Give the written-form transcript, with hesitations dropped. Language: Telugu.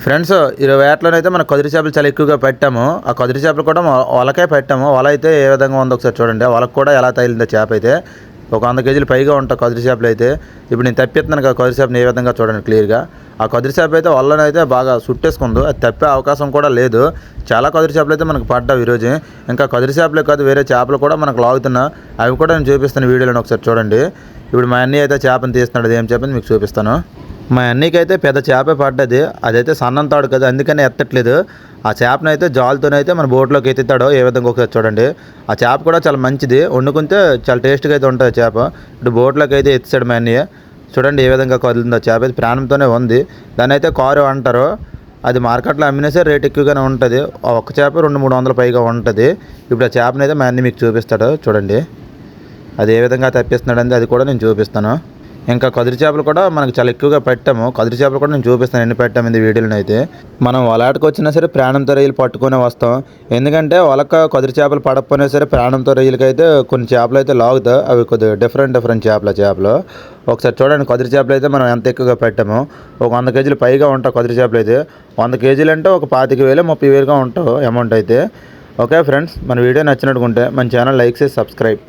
ఫ్రెండ్స్ 20 ఏటలోనైతే మనం కదిరి చేపలు చాలా ఎక్కువగా పెట్టాము. ఆ కదిరి చేపలు కూడా వలకే పెట్టాము. వల అయితే ఏ విధంగా ఉందో ఒకసారి చూడండి. వలకు కూడా ఎలా తగిలిందో చేప అయితే ఒక 100 కేజీలు పైగా ఉంటాయి కదిరి చేపలు అయితే. ఇప్పుడు నేను తప్పిస్తున్నాను కదా కదిరి చేపని ఏ విధంగా చూడండి క్లియర్గా. ఆ కదిరి చేప అయితే వలనైతే బాగా చుట్టేసుకుంది. అది తప్పే అవకాశం కూడా లేదు. చాలా కదిరి చేపలు అయితే మనకు పడ్డావు ఈరోజు. ఇంకా కదిరి చేపలే కాదు వేరే చేపలు కూడా మనకు లాగుతున్నా. అవి కూడా నేను చూపిస్తాను వీడియోలో ఒకసారి చూడండి. ఇప్పుడు మా అన్నయ్య అయితే చేపను తీస్తున్నాడు. అది ఏం చేపని మీకు చూపిస్తాను. మా అన్నయ్యకైతే పెద్ద చేపే పడ్డది. అదైతే సన్నం తాడు కదా, అందుకని ఎత్తట్లేదు. ఆ చేపనైతే జాలుతోనైతే మన బోట్లోకి ఎత్తుతాడో ఏ విధంగా ఒకసారి చూడండి. ఆ చేప కూడా చాలా మంచిది, వండుకుంటే చాలా టేస్ట్గా అయితే ఉంటుంది చేప. ఇటు బోట్లోకి అయితే ఎత్తాడు మా అన్నయ్య. చూడండి ఏ విధంగా కదులుతుందో చేప అయితే ప్రాణంతోనే ఉంది. దాని అయితే కారు అంటారు. అది మార్కెట్లో అమ్మినేసే రేట్ ఎక్కువగానే ఉంటుంది. ఒక్క చేప 200-300 పైగా ఉంటుంది. ఇప్పుడు ఆ చేపనైతే మా అన్నయ్య మీకు చూపిస్తాడు చూడండి. అది ఏ విధంగా తప్పిస్తున్నాడంటే అది కూడా నేను చూపిస్తాను. ఇంకా కదిరి చేపలు కూడా మనకు చాలా ఎక్కువగా పెట్టాము. కదిరి చేపలు కూడా నేను చూపిస్తాను ఎన్ని పెట్టాము ఇది వీడియోలో అయితే. మనం వలాటకు వచ్చినా సరే ప్రాణంతో రొయ్యలు పట్టుకునే వస్తాం. ఎందుకంటే వలక కదిరి చేపలు పడకపోయినా సరే ప్రాణంతో రొయ్యలకి అయితే కొన్ని చేపలు అయితే లాగుతాయి. అవి కొద్దిగా డిఫరెంట్ చేపలు. ఒకసారి చూడండి కదిరి చేపలు అయితే మనం ఎంత ఎక్కువగా పెట్టాము. ఒక 100 కేజీలు పైగా ఉంటాయి కదిరి చేపలు అయితే. 100 కేజీలు అంటే ఒక 25,000-30,000గా ఉంటావు అమౌంట్ అయితే. ఓకే ఫ్రెండ్స్, మన వీడియో నచ్చినట్టుకుంటే మన ఛానల్ లైక్ చేసి సబ్స్క్రైబ్.